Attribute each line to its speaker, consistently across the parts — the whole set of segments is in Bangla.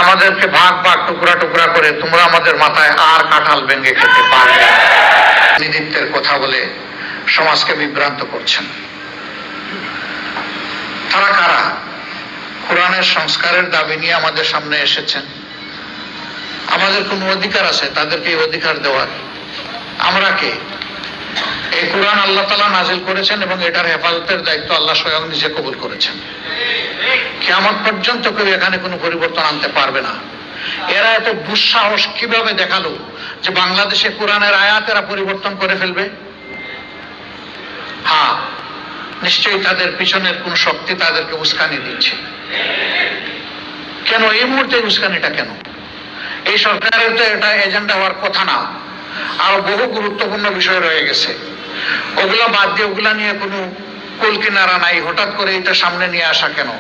Speaker 1: আমাদেরকে ভাগ ভাগ টুকরা টুকরা করে তোমরা আমাদের মাথায় আর কাঁঠাল ভেঙে খেতে পারবে। নেতৃত্বের কথা বলে সমাজকে বিভ্রান্ত করছেন। তারা কারা? কোরআনের সংস্কারের দাবি নিয়ে আমাদের সামনে এসেছেন। আমাদের কোনো অধিকার আছে তাদেরকে এই অধিকার দেওয়ার? আমরা কে? এই কোরআন আল্লাহ তাআলা নাজিল করেছেন এবং এটার হেফাজতের দায়িত্ব আল্লাহ স্বয়ং নিজে কবুল করেছেন। কিয়ামত পর্যন্ত কেউ এখানে কোনো পরিবর্তন আনতে পারবে না। এরা এত দুঃসাহস কিভাবে দেখালো যে বাংলাদেশে কোরআনের আয়াতেরা পরিবর্তন করে ফেলবে? হ্যাঁ, নিশ্চয়ই তাদের পিছনের কোন শক্তি তাদেরকে উস্কানি দিচ্ছে। কেন এই মুহূর্তে উস্কানিটা কেন? এই সরকারের তো এটা এজেন্ডা হওয়ার কথা না। আরো বহু গুরুত্বপূর্ণ বিষয় রয়ে গেছে, ওগুলা বাদ দিয়ে ওগুলা নিয়ে কোনো কুল কিনারা নাই। হঠাৎ করে এটা সামনে নিয়ে আসা কেন?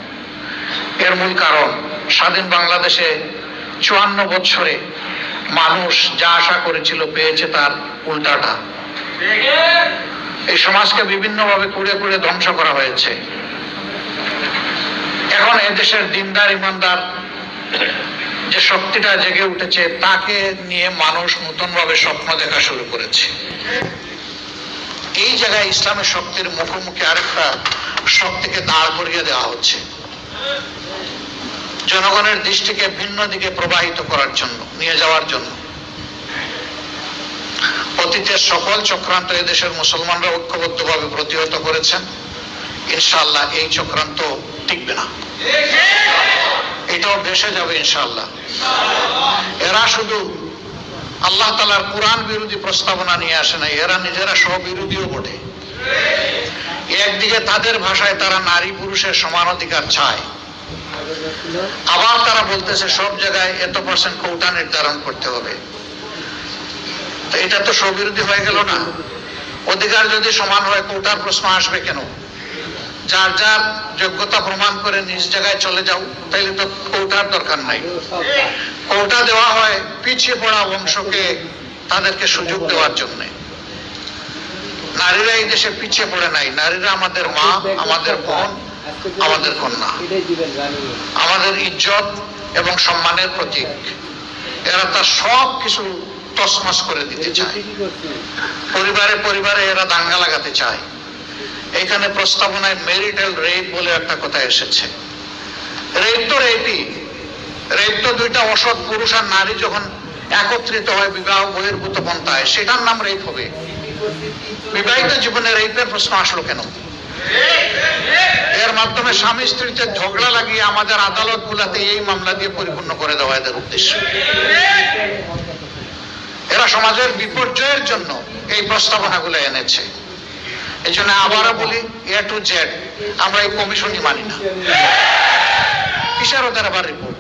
Speaker 1: এর মূল কারণ, স্বাধীন বাংলাদেশে 54 বছরে মানুষ যা আশা করেছিল পেয়েছে তার উল্টাটা। এই সমাজকে বিভিন্নভাবে কুড়ে কুড়ে ধ্বংস করা হয়েছে। এখন এদেশের দিনদার ইমানদার যে শক্তিটা জেগে উঠেছে তাকে নিয়ে মানুষ নতুন ভাবে স্বপ্ন দেখা শুরু করেছে। এই জায়গায় ইসলামের শক্তির মুখোমুখি আরেকটা শক্তিকে দাঁড় করিয়ে দেওয়া হচ্ছে, জনগণের দৃষ্টিকে ভিন্ন দিকে প্রবাহিত করার জন্য, নিয়ে যাওয়ার জন্য। অতীতের সকল চক্রান্ত এদেশের মুসলমানরা ঐক্যবদ্ধভাবে প্রতিহত করেছেন। ইনশাআল্লাহ এই চক্রান্ত টিকবে না, এটাও ভেসে যাবে ইনশাআল্লাহ। এরা শুধু আল্লাহ তাআলার কোরআন বিরোধী প্রস্তাবনা নিয়ে আসে না, এরা নিজেরা স্ববিরোধীও বটে। একদিকে তাদের ভাষায় তারা নারী পুরুষের সমান অধিকার চায়, আবার তারা বলতেছে সব জায়গায় এত% কোটা নির্ধারণ করতে হবে। তো এটা তো স্ববিরোধী হয়ে গেল না? অধিকার যদি সমান হয় কোটার প্রশ্ন আসবে কেন? যার যার যোগ্যতা প্রমাণ করে নিজ জায়গায় চলে যাও, তাইলে তো কোটার দরকার নাই। কোটা দেওয়া হয় পিছিয়ে পড়া বংশকে তাদেরকে সুযোগ দেওয়ার জন্য। নারীরা এই দেশে পিছিয়ে পড়ে নাই। নারীরা আমাদের মা, আমাদের বোন, আমাদের কন্যা, আমাদের ইজ্জত এবং সম্মানের প্রতীক। এরা তার সব কিছু তছনছ করে দিতে চায়। পরিবারে পরিবারে এরা দাঙ্গা লাগাতে চায়। এখানে প্রস্তাবনায় ম্যারিটাল রেপ বলে একটা কথা এসেছে। রেপ তো রেপই, রেপ তো দুইটা অসৎ পুরুষ আর নারী যখন একত্রিত হয় বিবাহ বহির্ভূত পন্থায়, সেটার নাম রেপ হবে। বিবাহিত জীবনে রেপের প্রশ্ন আসলো কেন? এর মাধ্যমে স্বামী স্ত্রীতে ঝগড়া লাগিয়ে আমাদের আদালত গুলাতে এই মামলা দিয়ে পরিপূর্ণ করে দেওয়া এদের উদ্দেশ্য। এরা সমাজের বিপর্যয়ের জন্য এই প্রস্তাবনাগুলো এনেছে। এই জন্য আবারও বলি, A to Z আমরা এই কমিশনই মানি না। কিসের ওদের আবার রিপোর্ট?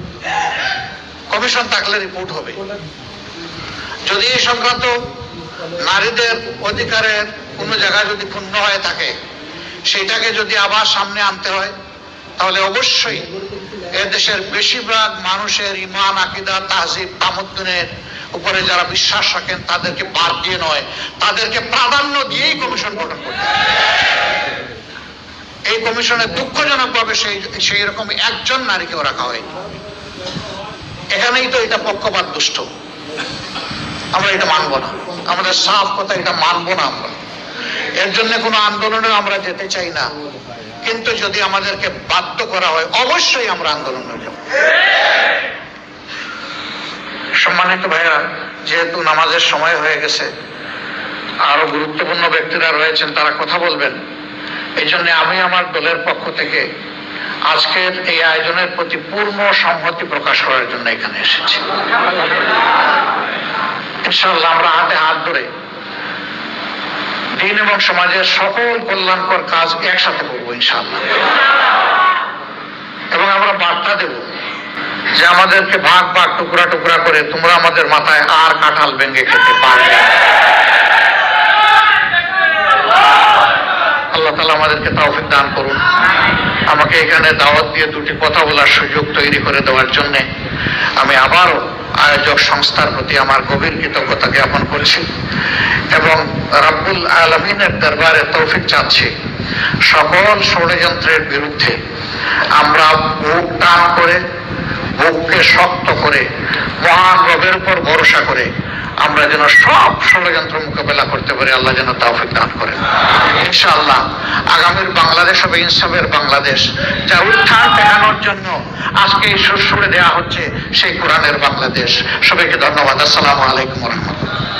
Speaker 1: কমিশন থাকলে রিপোর্ট হবে। যদি এই সংক্রান্ত নারীদের অধিকারের কোনো জায়গায় যদি ক্ষুণ্ণ হয়ে থাকে, সেটাকে যদি আবার সামনে আনতে হয়, তাহলে অবশ্যই এদেশের বেশিরভাগ মানুষের ঈমান, আকীদা, তাহজিব, তামাদ্দুনের উপরে যারা বিশ্বাস রাখেন তাদেরকে বাদ দিয়ে নয়, তাদেরকে প্রাধান্য দিয়েই কমিশন গঠন করতে হবে। এই কমিশনে দুঃখজনকভাবে সেই রকম একজন নারীকেও রাখা হয়নি। এখানেই তো এটা পক্ষপাত দুষ্ট। আমরা এটা মানব না, আমাদের সাফ কথা, এটা মানব না আমরা। এর জন্য কোনো আন্দোলনে আমরা যেতে চাই না, কিন্তু যদি আমাদেরকে বাধ্য করা হয় অবশ্যই আমরা আন্দোলনে যাব। সম্মানিত ভাইরা, যেহেতু নামাজের সময় হয়ে গেছে, আরো গুরুত্বপূর্ণ ব্যক্তিরা রয়েছেন, তারা কথা বলবেন। এই জন্য আমি আমার দলের পক্ষ থেকে আজকের এই আয়োজনের প্রতি পূর্ণ সংহতি প্রকাশ করার জন্য এখানে এসেছি। ইনশাআল্লাহ আমরা হাতে হাত ধরে দিন এবং সমাজের সকল কল্যাণকর কাজ একসাথে করবো ইনশাআল্লাহ। এবং আমরা বার্তা দেব যে আমাদেরকে ভাগ ভাগ টুকরা টুকরা করে তোমরা আমাদের মাথায় আর কাঁঠাল ভেঙে খেতে পারবে। আল্লাহ তাআলা আমাদেরকে তৌফিক দান করুন। আমাকে এখানে দাওয়াত দিয়ে দুটি কথা বলার সুযোগ তৈরি করে দেওয়ার জন্য আমি আবারও আয়োজক সংস্থার প্রতি আমার গভীর কৃতজ্ঞতা জ্ঞাপন করছি এবং রব্বুল আলামিনের দরবারে তৌফিক চাচ্ছি সকল ষড়যন্ত্রের বিরুদ্ধে আমরা বুক টান করে বুককে শক্ত করে মহান রবের উপর ভরসা করে আমরা যেন সব ষড়যন্ত্র মোকাবেলা করতে পারি। আল্লাহ যেন তৌফিক দান করেন। ইনশাআল্লাহ আগামীর বাংলাদেশ হবে ইনসাফের বাংলাদেশ, যার উত্থান দেখানোর জন্য আজকে এই সুর সুরে দেওয়া হচ্ছে সেই কোরআনের বাংলাদেশ। সবাইকে ধন্যবাদ। আসসালামু আলাইকুম ওয়া রাহমাতুল্লাহ।